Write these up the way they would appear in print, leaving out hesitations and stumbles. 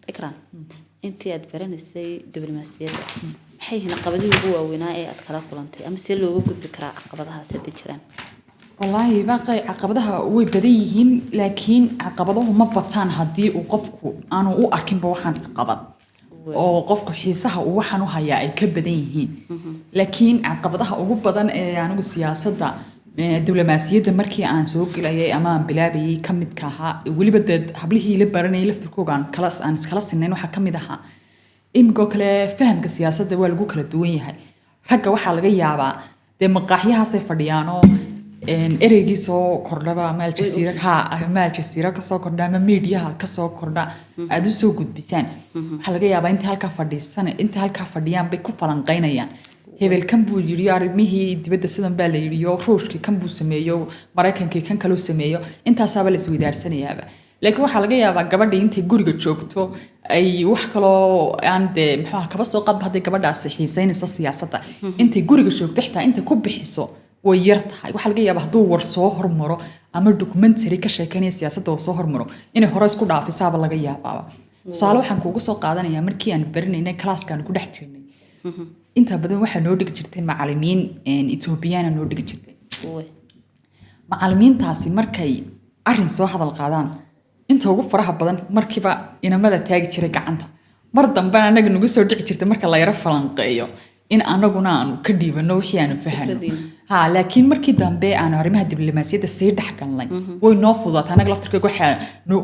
إكرام أنت أدبرنسي دبلوماسية maxay hina qabadii ugu waaweynaa ee aad kala kulantay ama si looga gudbi karaa caqabadaha sidii jiraan wallahi baaqay caqabadaha way badan yihiin laakiin caqabaduhu ma bataan hadii uu qofku aanu u arkin ba waxaan caqabad oo qofku xiisaha uu waxaan u hayaa ay ka badan yihiin laakiin caqabadaha ugu badan ee anigu siyaasadda diblomaasiyadda markii aan soo galayay ama aan bilaabayay kamid ka ahaa waliba dad hablihii la baranayay laftirkooda aan iskala sinayn waxa kamid ahaa imko kale fahamka siyaasadda waa lagu kala duwan yahay ragga waxa laga yaabaa de maqaaxiyahaas ay fadhiyaan oo ereygii soo kordhaba maal jasiira ka soo kordha ama meediyaha ka soo kordha aad u soo gudbisaan waxa laga yaabaa inta halka fadhiyaan bay ku falanqeynayaan hebel kan buu yiri arrimihii dibadda sidan baa la yiri oo ruushkii kan buu sameeyo mareykankii kan kale sameeyo intaasaba la isweydaarsanayaba laakiin waxa laga yaabaa gabadha intay guriga joogto ay wax kale aan de maxaa kaba soo qad haday gabadhaas xiisaynaysa siyaasadda intay guriga joogto xitaa inta ku bixiso way yar tahay waxa laga yaabaa haduu war soo hormaro ama documentary ka sheekanaya siyaasadda oo soo hormaro inay hore isku dhaafisaaba laga yaabaa tusaale waxaan kuugu soo qaadanayaa markii aan baranaynay classkan ku dhex jirnay inta badan waxa noo dhigi jirtay macallimiin Ethiopian noo dhigi jirtay macallimiintaasi markay arrin soo hadal qaadaan inta ugu faraha badan markiiba inamada taagi jiray gacanta mar dambe anaga nagu soo dhici jirtay marka la yara falanqeeyo in anaguna aan ka dhiibano wixii aan fahano laakiin markii dambe aan arrimaha diblomaasiyadda sii dhaxgalnay way noo fududaatay anaga laftirkayga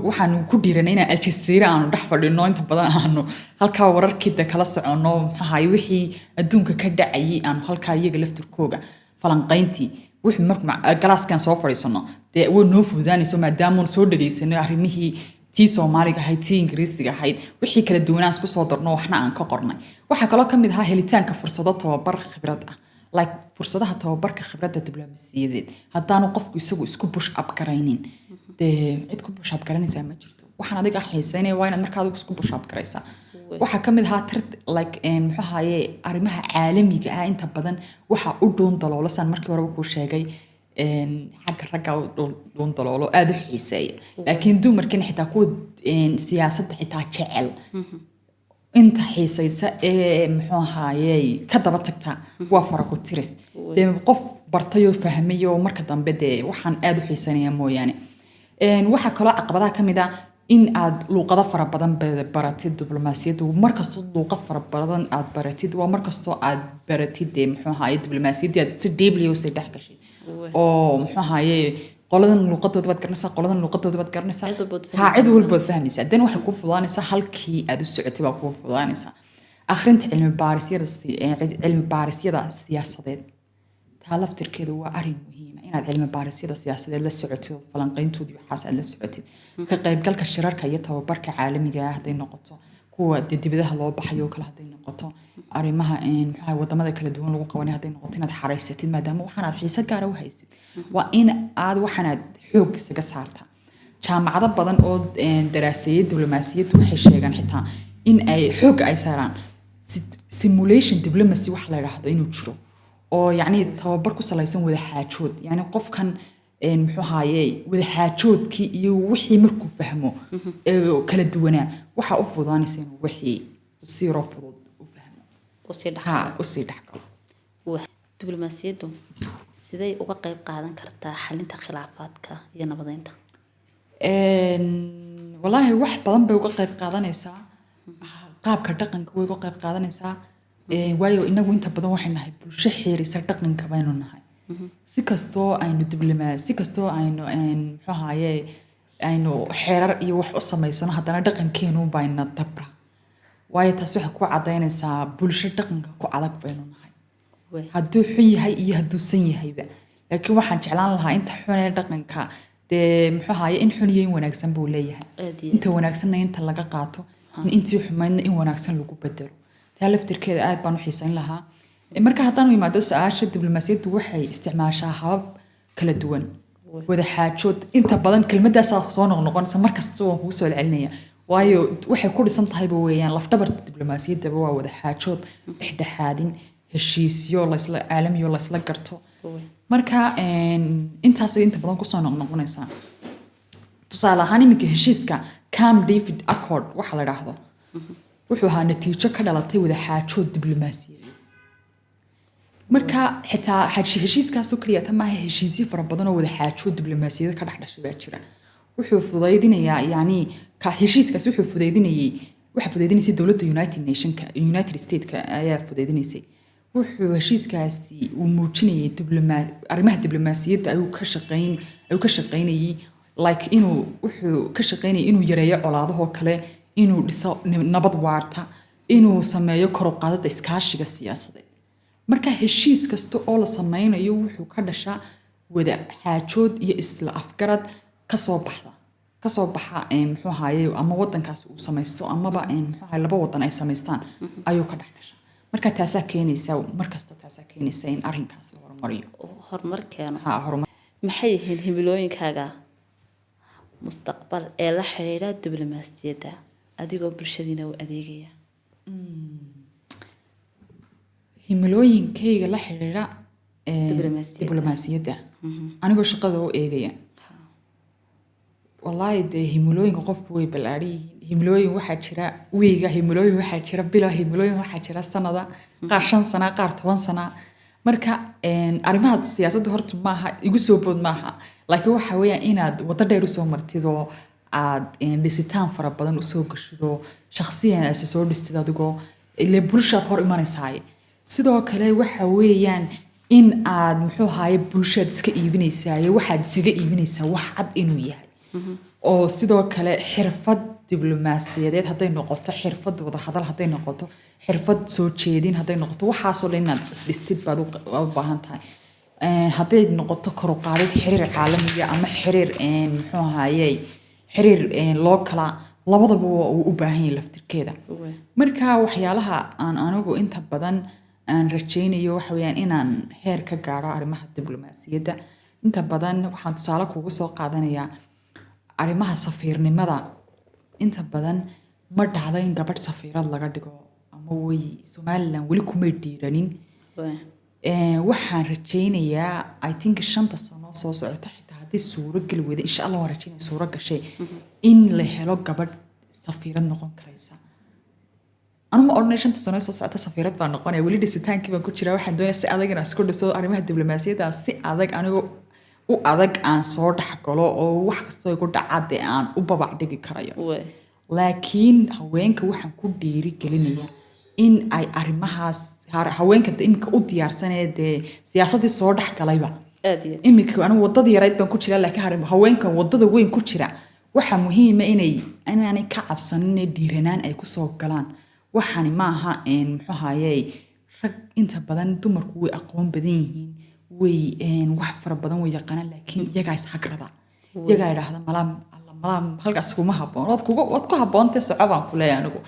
waxaan ku dhiiranay in Al Jazeera aanu dhex fadhino inta badan aanu halka wararkii kala socono maxay wixii adduunka ka dhacayay aan halka iyaga laftirkooga falanqeyntii wixii marka galaaskan soo fadhiisano de way noo fududaanayso maadaama soo dhageysanay arrimihii tii Soomaaliga ahayd tii Ingiriisiga ahayd wixii kala duwanaan isku soo darno waxna aan ka qornay waxa kale oo kamid ah helitaanka fursado tababar khibrad ah like fursadaha tababarka khibradda diblomaasiyadeed haddaanu qofku isagu isku push up garaynin de cid ku push up garanaysa ma jirto waxaan adiga xiisaynay waa inaad markaa adigu isku push up garaysaa waxa kamid ah like muxuu ahaye arrimaha caalamiga ah inta badan waxa u doon daloolasan markii hore ku sheegay xagga ragga doon daloolo aad u xiiseeya laakiin dumarkan xitaa ku siyaasadda xitaa jecel inta xiisaysa ee muxuu ahaye ka daba tagta waa farqo tiris de qof bartayo fahmayo marka dambe de waxaan aad u xiisanaya mooyaane waxa kale oo caqabadaha kamid ah in aad luqado fara badan baratid diblomaasiyaddu markastoo luqad fara badan aad baratid waa markastoo aad baratid muxuu ahaye diblomaasiyadda si deeply oo sadex gashay oo muxuu ahaye qoladan luqadooda baad garanaysaa qoladan luqadooda baad garanaysaa cid walba fahmaysaa dan waxa ku fududaanaysaa halkii aad u socotay baa ku fududaanaysaa akhrinta cilmi baarisyada siyaasadeed taa laftirkeeda waa arrin muhiim ah inaad cilmi baarisyada siyaasadeed la socotid falanqeyntoodii waxaas aad la socotid ka qaybgalka shirarka iyo tababarka caalamiga ah hadday noqoto kuwa dibadaha loo baxayo kala hadday noqoto arrimaha maxaa wadamada kala duwan lagu qabanay hadday noqoto inaad xareysatid maadaama waxaan aad xiiso gaar ah u haysid waa in aad waxaan aad xoog isaga saartaa jaamacado badan oo daraasadeed diblomaasiyaddu waxay sheegaan xitaa in ay xoog ay saaraan simulation diplomacy wax la yiraahdo inuu jiro oo yacni tababar ku salaysan wada xaajood yacni qofkan muxuu ahaye wada xaajoodkii iyo wixii markuu fahmo kala duwanaa waxa u fududaanaysa inuu wixii si fudud u fahmo u sii dhaxgalo diblomaasiyaddu sidee uga qayb qaadan kartaa xalinta khilaafaadka iyo nabadeynta wallahi wax badan bay uga qayb qaadanaysaa qaabka dhaqanka way uga qayb qaadanaysaa waayo inagu inta badan waxay nahay bulsho xiriirisa dhaqanka baynu nahay si kastoo aynu muxuu ahaye aynu xeerar iyo wax u samaysano haddana dhaqankeenu bayna dabra waayo taas waxay ku cadaynaysaa bulsho dhaqanka ku adag baynu nahay hadduu xun yahay iyo hadduu san yahayba laakiin waxaan jeclaan lahaa inta xun ee dhaqanka dee muxuu ahaye in xun iyo in wanaagsan buu leeyahay inta wanaagsanna inta laga qaato intii xumaydna in wanaagsan lagu bedelo taa laftirkeeda aad baan u xiisayn lahaa marka haddaan u imaado su-aasha diblomaasiyaddu waxay isticmaashaa habab kala duwan wada xaajood inta badan kelmadaasaa soo noqnoqonaysa markasta waan kugu soo celinaya waayo waxay ku dhisan tahayba weeyaan lafdhabarta diblomaasiyaddaba waa wada xaajood dhexdhexaadin heshiisyo caalamiyo laysla garto marka intaasay inta badan kusoo noqnoqonaysaa tusaale ahaan iminka heshiiska Camp David Accord waxa la yiraahdo wuxuu ahaa natiijo ka dhalatay wada xaajood diblomaasiyadeed marka xitaa heshiiskaasoo keliya ta maaha heshiisyo fara badan oo wada xaajood diblomaasiyadeed ka dhex dhashay baa jira wuxuu fudaydinayaa yacni heshiiskaas wuxuu fudaydinaysay dowladda United Stateska ayaa fudaydinaysay wuxuu heshiiskaasi uu muujinayay arrimaha diblomaasiyadda ayuu ka shaqaynayay like wuxuu ka shaqaynayay inuu yareeyo colaadahoo kale inuu dhiso nabad waarta inuu sameeyo kor u qaadada iskaashiga siyaasadeed marka heshiis kasta oo la sameynayo wuxuu ka dhashaa wada xaajood iyo isla afgarad kasoo baxa muxuu ahaayey ama wadankaas uu samaysto amaba muxuu ahaayey laba wadan ay samaystaan ayuu ka dhex dhashaa marka taasaa keenaysa in arrinkaas la horumariyo horumar keeno maxay yihiin himilooyinkaaga mustaqbal ee la xiriira diblomaasiyadda adigoo bulshadiina u adeegaya himilooyinkayga la xiriira diblomaasiyadda anigoo shaqada u eegaya wallaahi dee himilooyinka qofku way ballaadhan yihiin himilooyin waxaa jira wiiga himilooyin waxaa jira bilo himilooyin waxaa jira sanada qaar 5 sano qaar 10 sano marka arrimaha siyaasadda horta maaha igu soo bood maaha laakiin waxa weeyaan inaad wada dheer u soo martido aad dhisitaan fara badan u soo gashido shakhsiyan aad soo dhistid adigoo ile bulshada hor imanaysaa sidoo kale waxa weeyaan in aad muxuu ahaayey bulshada iska iibinaysaa waxaad isaga iibinaysaa wax cad inuu yahay oo sidoo kale xirfad diblomaasiyadeed hadday noqoto xirfad wada hadal hadday noqoto xirfad soo jeedin hadday noqoto waxaasoo dhan inaad isdhistid baad u baahan tahay hadday noqoto kor u qaadid xiriir caalamiya ama xiriir muxuu ahaayey xiriir loo kala labadaba uu u baahan yahay laftirkeeda marka waxyaalaha aan anigu inta badan aan rajaynayo waxa weeyaan inaan heer ka gaaro arrimaha diblomaasiyadda inta badan waxaan tusaale kugu soo qaadanayaa arrimaha safiirnimada inta badan ma dhacdo in gabadh safiirad laga dhigo ama way Somaliland weli kuma dhiiranin waxaan rajaynayaa I think 5 sano soo socota xitaa haddii suuro gali weydo insha Allah waan rajaynaya suuro gashay in la helo gabadh safiirad noqon karaysa anu ma odhanay 5 sano soo socota safiirad baan noqonaya weli dhisitaankii baan ku jiraa waxaan doonayaa si adag inaan isku dhiso arrimaha diblomaasiyadda si adag anigu u adag aan soo dhaxgalo oo wax kasta igu dhacade aan u babac dhigi karayo laakiin haweenka waxaan ku dhiiri gelinayaa in ay arrimahaas haweenka imika u diyaarsaneed siyaasadii soo dhaxgalayba imika anigu wadadii yarayd baan ku jiraa laakiin haweenka wadada weyn ku jira waxa muhiim ah inaanay ka cabsanin dhiiranaan ay ku soo galaan waxani maaha muxuu ahaayey rag inta badan dumarku way aqoon badan yihiin way wax fara badan way yaqaanaan laakiin iyagaa is hagrada iyagaa yiraahda malaam halkaas kuma haboon wad ku haboonte socodaan ku leeyahay anigu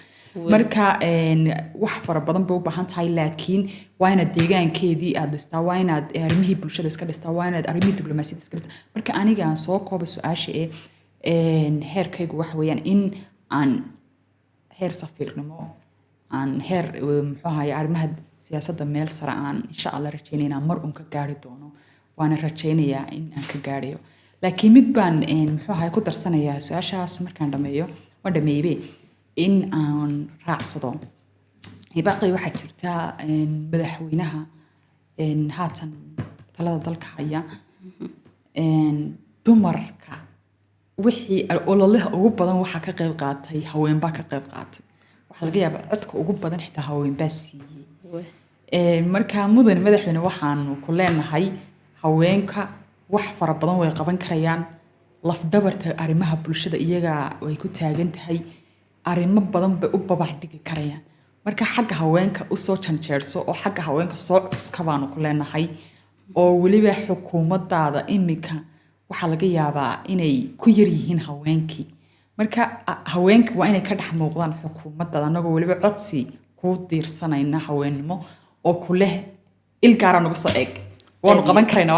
marka wax fara badan bay u baahan tahay laakiin waa inaad deegaankeedii aad dhistaa waa inaad arrimihii bulshada iska dhistaa waa inaad arrimihii diblomaasiyadda iska dhistaa marka aniga aan soo koobo su'aasha heerkaygu waxa weeyaan in aan heer safiirnimo aan heer muxuu ahaayey arrimaha siyaasadda meel sare aan insha Allah rajaynayna mar uun ka gaari doono waana rajaynayaa in aan ka gaarayo laakiin mid baan muxuu ahaayey ku darsanayaa su'aashaas markaan dhameeyay in aan raacsado baaqay waxaa jirta madaxweynaha haatan talada dalka haya dumarka wixii ololaha ugu badan waxaa ka qayb qaatay haweenbaa ka qayb qaatay waxaa laga yaabaa codka ugu badan xitaa haweenbaa siiyey marka mudan madaxweyne waxaanu ku leenahay haweenka wax fara badan way qaban karayaan lafdhabarta arrimaha bulshada iyaga way ku taagan tahay arrimo badan bay u babac dhigi karayaan marka xagga haweenka u soo janjeerso oo xagga haweenka soo cuska baanu ku leenahay oo weliba xukuumadaada imika waxaa laga yaabaa inay ku yar yihiin haweenkii marka haweenka waa inay ka dhex muuqdaan xukuumadaada anagoo weliba codsi ku diirsanayna haweennimo oo ku leh il gaara nagu soo eeg waanu qaban karaynaa